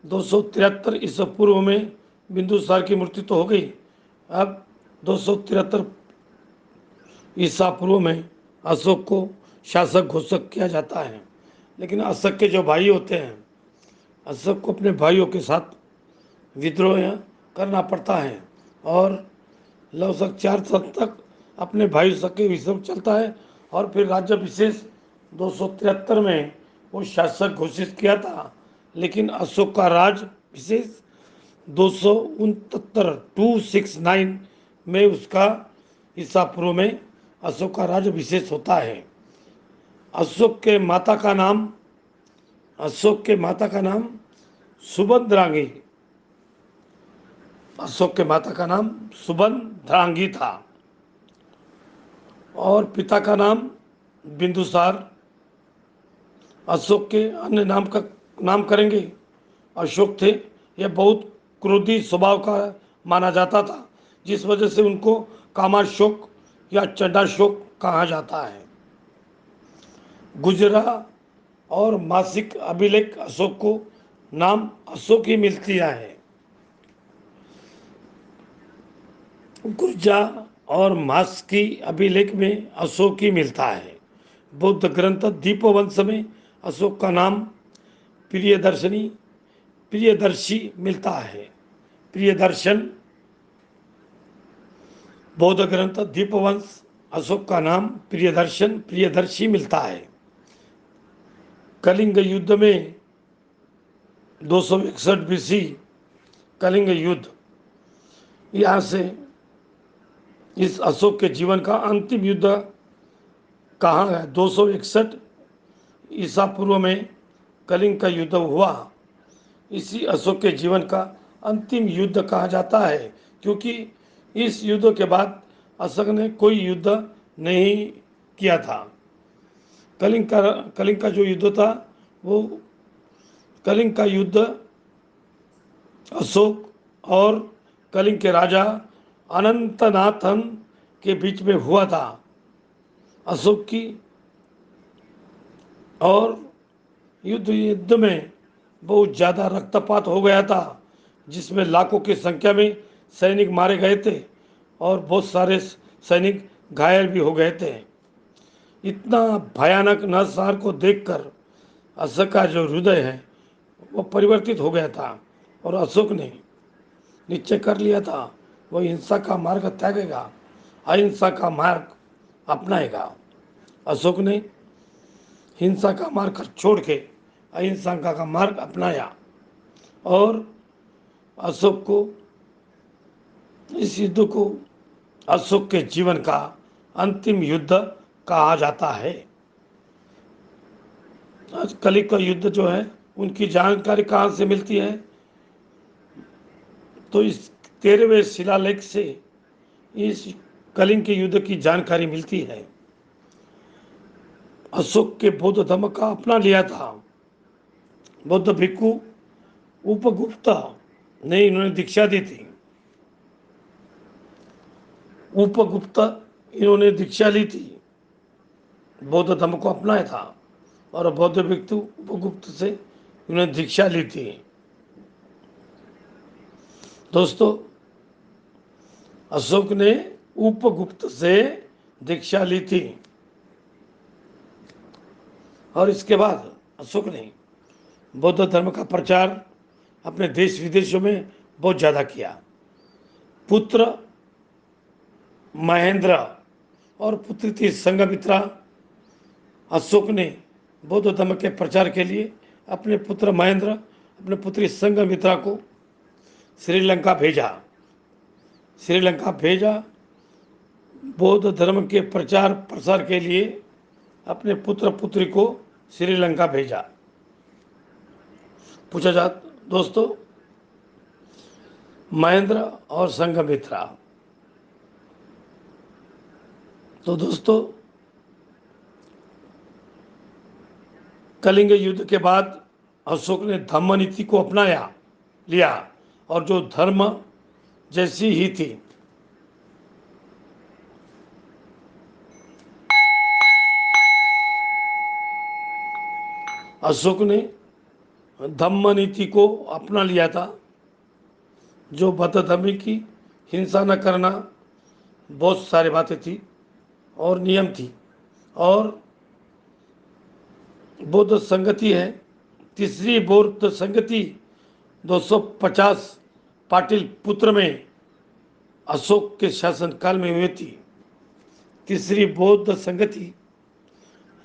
273 ईसा पूर्व में बिंदुसार की मृत्यु तो हो गई। अब 273 ईसा पूर्व में अशोक को शासक घोषित किया जाता है। लेकिन अशोक के जो भाई होते हैं, अशोक को अपने भाइयों के साथ विद्रोह करना पड़ता है और लगभग 4 साल तक अपने भाई के विषय चलता है। और फिर राज्य विशेष 273 में वो शासक घोषित किया था, लेकिन अशोक का राज विशेष 269 में उसका ईसा पूर्व में अशोक का राज विशेष होता है। अशोक के माता का नाम सुभद्रांगी, अशोक के माता का नाम सुभद्रांगी था और पिता का नाम बिंदुसार। अशोक के अन्य नाम करेंगे। अशोक थे, यह बहुत क्रोधी स्वभाव का माना जाता था, जिस वजह से उनको कामाशोक या चंडाशोक कहा जाता है। गुजरा और मासिक अभिलेख अशोक को नाम अशोक ही मिलती है। गुर्जा और मास की अभिलेख में अशोक ही मिलता है। बौद्ध ग्रंथ दीपवंश में अशोक का नाम प्रियदर्शी मिलता है। प्रियदर्शन। बौद्ध ग्रंथ दीपवंश अशोक का नाम प्रियदर्शी मिलता है। कलिंग युद्ध में 261 BC कलिंग युद्ध, यहाँ से इस अशोक के जीवन का अंतिम युद्ध कहा है। 261 ईसा पूर्व में कलिंग का युद्ध हुआ। इसी अशोक के जीवन का अंतिम युद्ध कहा जाता है, क्योंकि इस युद्ध के बाद अशोक ने कोई युद्ध नहीं किया था। कलिंग का जो युद्ध था, वो कलिंग का युद्ध अशोक और कलिंग के राजा अनंतनाथन के बीच में हुआ था। अशोक की और युद्ध में बहुत ज़्यादा रक्तपात हो गया था, जिसमें लाखों की संख्या में सैनिक मारे गए थे और बहुत सारे सैनिक घायल भी हो गए थे। इतना भयानक नरसंहार को देखकर अशोक का जो हृदय है वो परिवर्तित हो गया था और अशोक ने निश्चय कर लिया था वो हिंसा का मार्ग त्यागेगा, अहिंसा का मार्ग अपनाएगा। अशोक ने हिंसा का मार्ग छोड़ के अहिंसा का मार्ग अपनाया और अशोक को इस युद्ध को अशोक के जीवन का अंतिम युद्ध कहा जाता है। आज कलिंग का युद्ध जो है उनकी जानकारी कहाँ से मिलती है, तो इस 13वें शिलालेख से इस कलिंग के युद्ध की जानकारी मिलती है। अशोक के बौद्ध धर्म का अपना लिया था। बौद्ध भिक्खु उपगुप्त ने इन्होंने दीक्षा दी थी। उपगुप्त इन्होंने दीक्षा ली थी, बौद्ध धर्म को अपनाया था और बौद्ध भिक्खु उपगुप्त से इन्होंने दीक्षा ली थी। दोस्तों, अशोक ने उपगुप्त से दीक्षा ली थी और इसके बाद अशोक ने बौद्ध धर्म का प्रचार अपने देश विदेशों में बहुत ज़्यादा किया। पुत्र महेंद्र और पुत्री थी संघमित्रा। अशोक ने बौद्ध धर्म के प्रचार के लिए अपने पुत्र महेंद्र, अपने पुत्री संघमित्रा को श्रीलंका भेजा। बौद्ध धर्म के प्रचार प्रसार के लिए अपने पुत्र पुत्री को श्रीलंका भेजा। पूछा जाता दोस्तों, महेंद्र और संघमित्रा, तो दोस्तों कलिंग युद्ध के बाद अशोक ने धम्म नीति को लिया और जो धर्म जैसी ही थी। अशोक ने धम्म नीति को अपना लिया था, जो बौद्ध धर्म की हिंसा न करना, बहुत सारी बातें थी और नियम थी। और बौद्ध संगति है, तीसरी बौद्ध संगति 250 पाटलिपुत्र में अशोक के शासनकाल में हुई थी। तीसरी बौद्ध संगति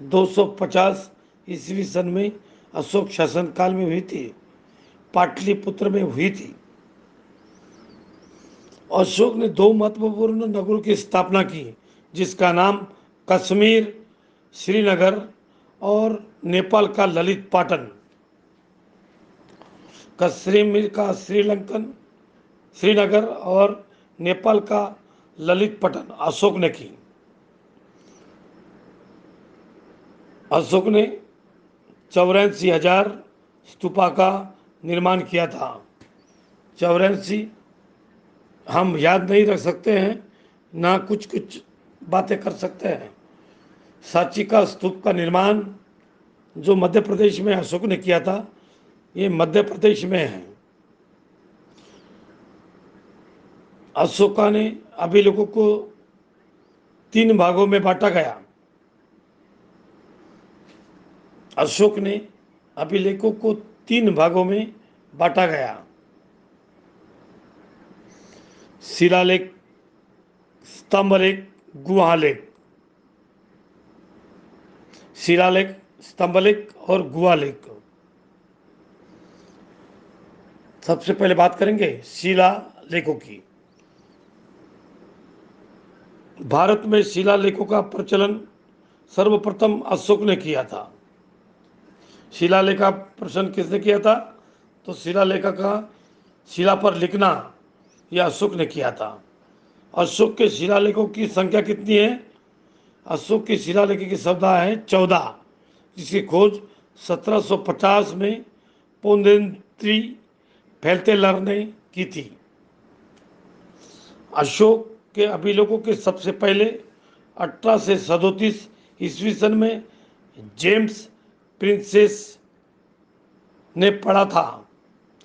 250 ईस्वी सन में अशोक शासनकाल में हुई थी, पाटलिपुत्र में हुई थी। अशोक ने 2 महत्वपूर्ण नगरों की स्थापना की, जिसका नाम कश्मीर श्रीनगर और नेपाल का ललित पाटन। कश्मीर का श्रीनगर और नेपाल का ललित पटन अशोक ने की। अशोक ने 84,000 स्तूपा का निर्माण किया था। 84 हम याद नहीं रख सकते हैं, ना कुछ कुछ बातें कर सकते हैं। सांची का स्तूप का निर्माण जो मध्य प्रदेश में अशोक ने किया था, ये मध्य प्रदेश में है। अशोका ने अभिलेखों को 3 भागों में बांटा गया। अशोक ने अभिलेखों को 3 भागों में बांटा गया। शिलालेख, स्तंभलेख, गुहालेख। शिलालेख, स्तंभलेख और गुहालेख। सबसे पहले बात करेंगे शिलालेखों की। भारत में शिलालेखों का प्रचलन सर्वप्रथम अशोक ने किया था। शिलालेख का प्रचलन किसने किया था? तो शिलालेख का शिला पर लिखना यह अशोक ने किया था। अशोक के शिलालेखों की संख्या कितनी है? अशोक की शिलालेख की संख्या है 14, जिसकी खोज 1750 में पोंदेंत्री फैल्तेलर ने की थी। अशोक के अभिलेखों के सबसे पहले 1837 ईस्वी सन में जेम्स प्रिंसेस ने पढ़ा था।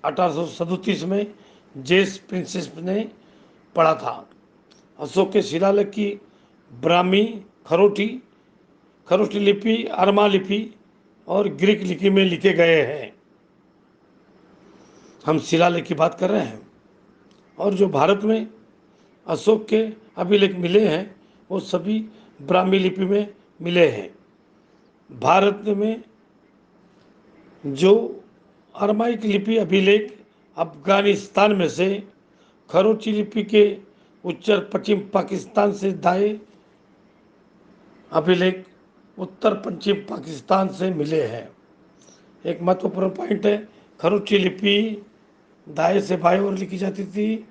1837 में जेम्स प्रिंसेस ने पढ़ा था। अशोक के शिलालेख की ब्राह्मी, खरोष्टी लिपि, अरमा लिपि और ग्रीक लिपि में लिखे गए हैं। हम शिलालेख की बात कर रहे हैं। और जो भारत में अशोक के अभिलेख मिले हैं, वो सभी ब्राह्मी लिपि में मिले हैं। भारत में जो अरमाइक लिपि अभिलेख अफगानिस्तान में से, खरोची लिपि के उत्तर पश्चिम पाकिस्तान से दाएं अभिलेख उत्तर पश्चिम पाकिस्तान से मिले हैं। एक महत्वपूर्ण पॉइंट है, खरोची लिपि दाएं से बाएं ओर लिखी जाती थी।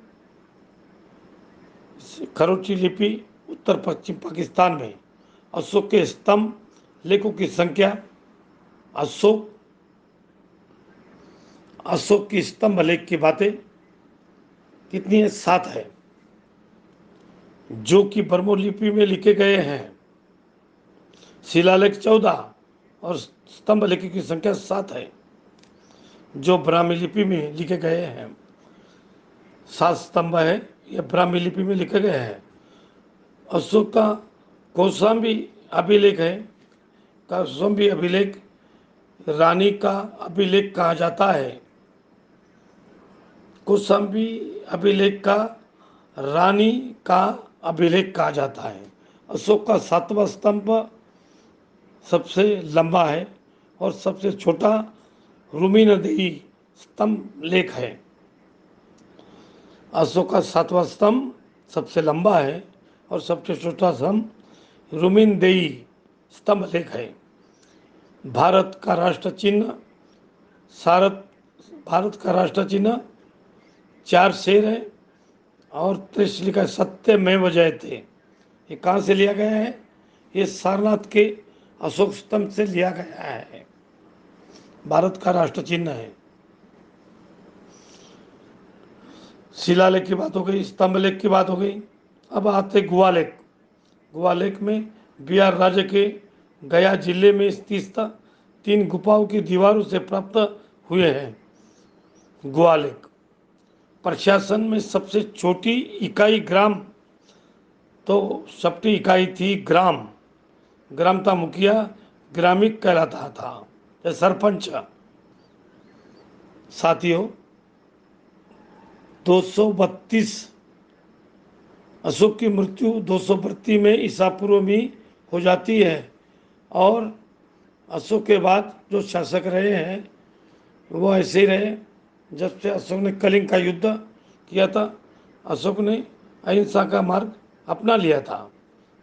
खरोची लिपि उत्तर पश्चिम पाकिस्तान में। अशोक के स्तंभ लेखों की संख्या, अशोक की स्तंभ लेख की बातें कितनी है? 7 है, जो कि बर्मो लिपि में लिखे गए हैं। शिलालेख 14 और स्तंभ लेख की संख्या 7 है, जो ब्राह्मी लिपि में लिखे गए हैं। 7 स्तंभ है, ये ब्राह्मी लिपि में लिखे गए हैं। अशोक का कौशाम्बी अभिलेख है। कौशाम्बी अभिलेख रानी का अभिलेख कहा जाता है। कौशाम्बी अभिलेख का रानी का अभिलेख कहा जाता है। अशोक का 7वां स्तंभ सबसे लंबा है और सबसे छोटा रुमिनदेही स्तंभ लेख है। अशोक का 7वां स्तंभ सबसे लंबा है और सबसे छोटा स्तंभ रुमिनदेही स्तंभ लेख है। भारत का राष्ट्र चिन्ह 4 शेर है और त्रिशूल का सत्यमेव जयते। ये कहाँ से लिया गया है? ये सारनाथ के अशोक स्तंभ से लिया गया है। भारत का राष्ट्र चिन्ह है। शिलालेख की बात हो गई, स्तंभ लेख की बात हो गई। अब आते गुहालेख। गुहालेख में बिहार राज्य के गया जिले में स्थित 3 गुफाओं की दीवारों से प्राप्त हुए हैं। गुहालेख प्रशासन में सबसे छोटी इकाई ग्राम, तो सबकी इकाई थी ग्राम। ग्राम था मुखिया, ग्रामिक कहलाता था या सरपंच। साथियों, 232 अशोक की मृत्यु 232 में ईसा पूर्व में हो जाती है और अशोक के बाद जो शासक रहे हैं वो ऐसे ही रहे। जब से अशोक ने कलिंग का युद्ध किया था, अशोक ने अहिंसा का मार्ग अपना लिया था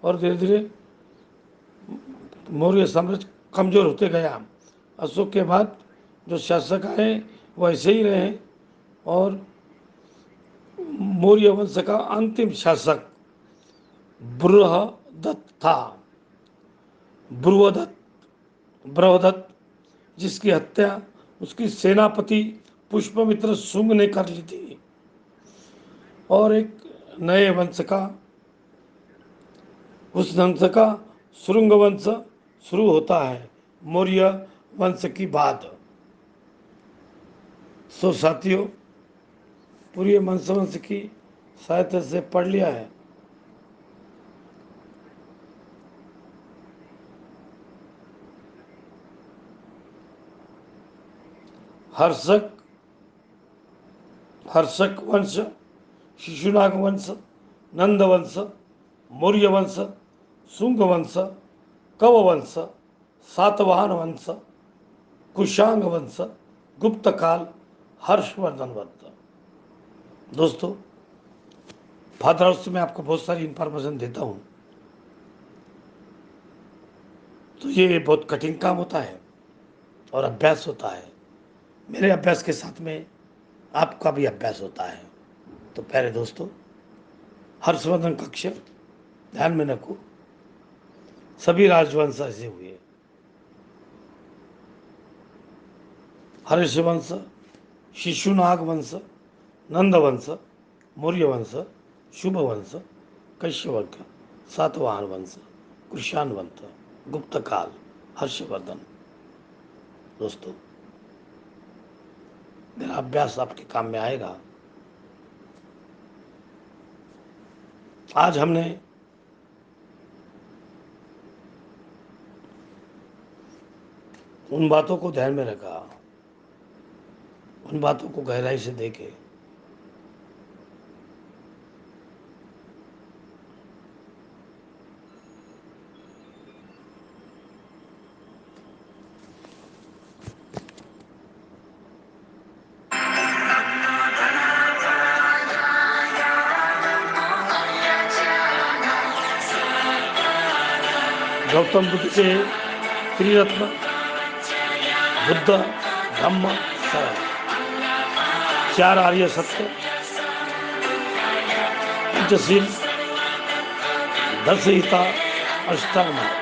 और धीरे धीरे मौर्य साम्राज्य कमजोर होते गया। अशोक के बाद जो शासक आए वो ऐसे ही रहे और मौर्य वंश का अंतिम शासक बृहदत्त था। बृहदत्त जिसकी हत्या उसकी सेनापति पुष्पमित्र शुंग ने कर ली थी और एक नए वंश का, उस वंश का शुंग वंश शुरू होता है मौर्य वंश की बात। सो साथियों, पूरी वंश की सहायता से पढ़ लिया है। हर्षक वंश, शिशुनाग वंश, नंद वंश, मौर्य वंश, शुंग वंश, कव वंश, सातवाहन वंश, कुशांग वंश, गुप्त काल, हर्षवर्धन वंश। दोस्तों, फादर हाउस में आपको बहुत सारी इंफॉर्मेशन देता हूँ, तो ये बहुत कठिन काम होता है और अभ्यास होता है। मेरे अभ्यास के साथ में आपका भी अभ्यास होता है। तो प्यारे दोस्तों, हर्षवर्धन कक्ष ध्यान में रखो, सभी राजवंश ऐसे हुए। हर्षवंश, शिशुनाग वंश, नंद वंश, मौर्य वंश, शुभ वंश, कैश्यवक, सातवाहन वंश, कुशान वंश, गुप्त काल, हर्षवर्धन। दोस्तों, मेरा अभ्यास आपके काम में आएगा। आज हमने उन बातों को ध्यान में रखा, उन बातों को गहराई से देखे। गौतम बुद्ध के त्रिरत्न बुद्ध, धम्म, संघ, 4 आर्य सत्य, पंचशील, 10 गीता, अष्टांग मार्ग।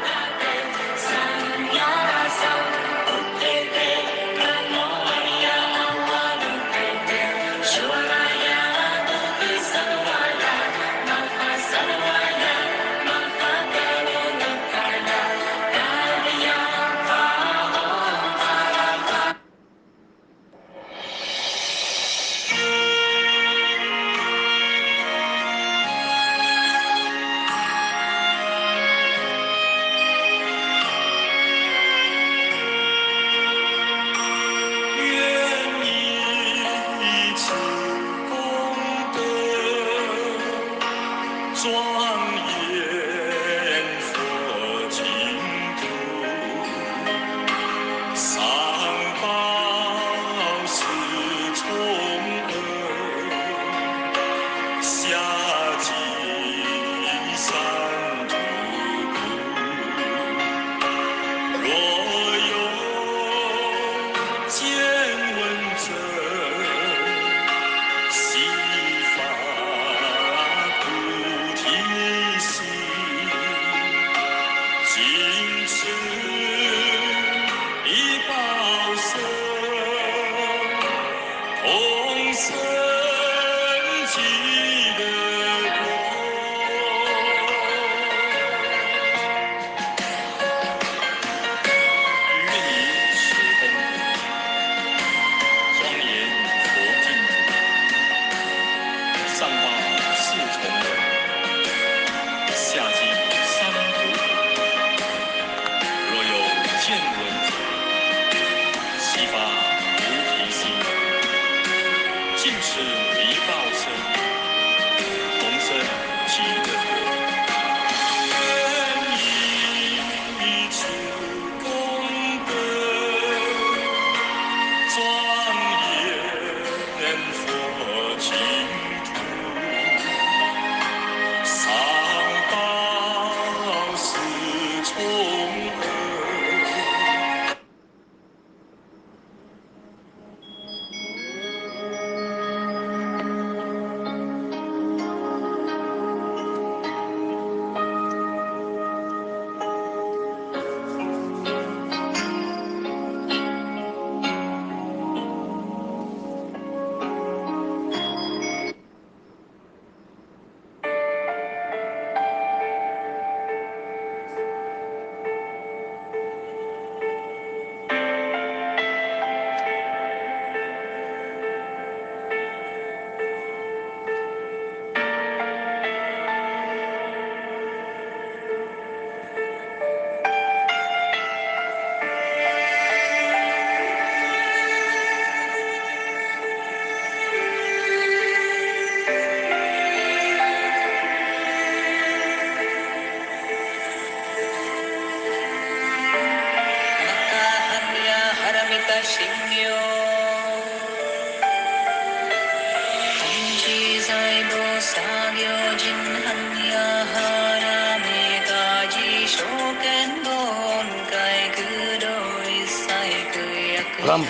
फ्रॉम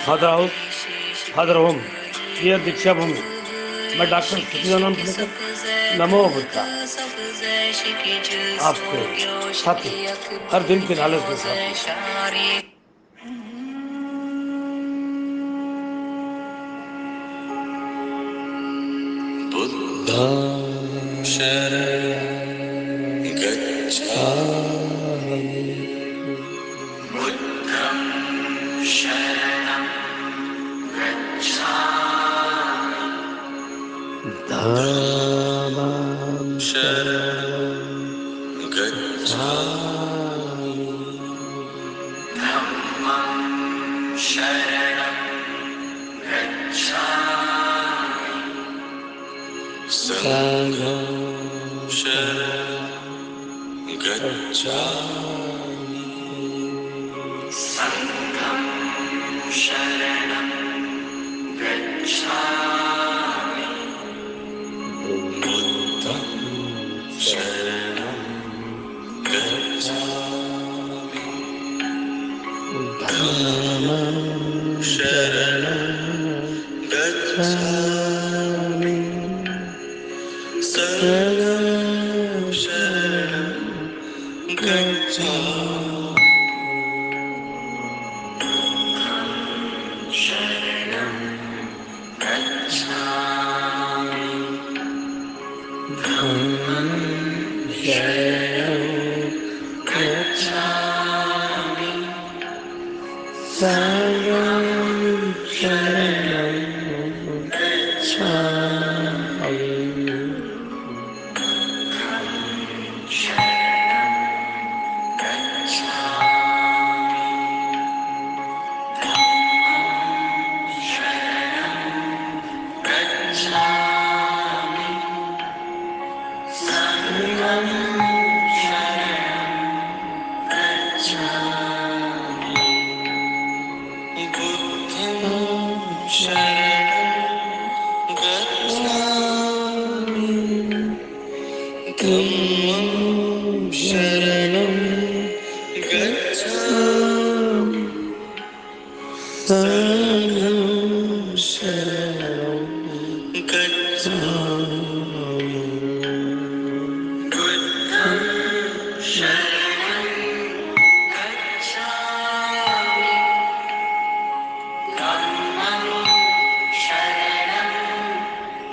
फादर होम ये दीक्षा भूमि। मैं डॉक्टर सचिदानंद लेकर नमो बुद्धा आपके साथी हर दिन की नॉलेज के साथ। बुद्धं शरणं गच्छामि। बुद्धं शरणं गच्छामि। धम्मं शरणं गच्छामि। धम्मं शरणं गच्छामि। संघं शरणं गच्छामि। संघं शरणं गच्छामि। बुद्धं शरणं गच्छामि। धम्मं शरणं गच्छामि। संघं शरणं गच्छामि। शरणं गच्छामि। धम्मं शरणं गच्छामि। संघं शरणं गच्छामि। धम्मं शरणं गच्छामि। संघं शरणं गच्छामि। बुद्धं शरणं गच्छामि। धम्मं शरणं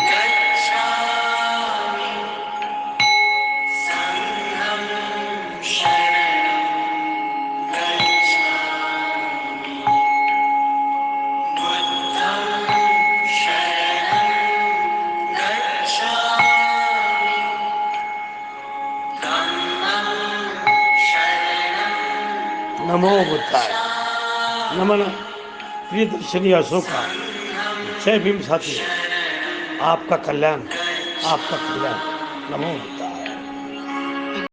गच्छामि। संघं शरणं गच्छामि। बुद्धं शरणं गच्छामि। धम्मं शरणं नमो बुद्धाय। नमन प्रिय दर्शनी अशोका। जय भीम साथी। आपका कल्याण, आपका कल्याण। नमो।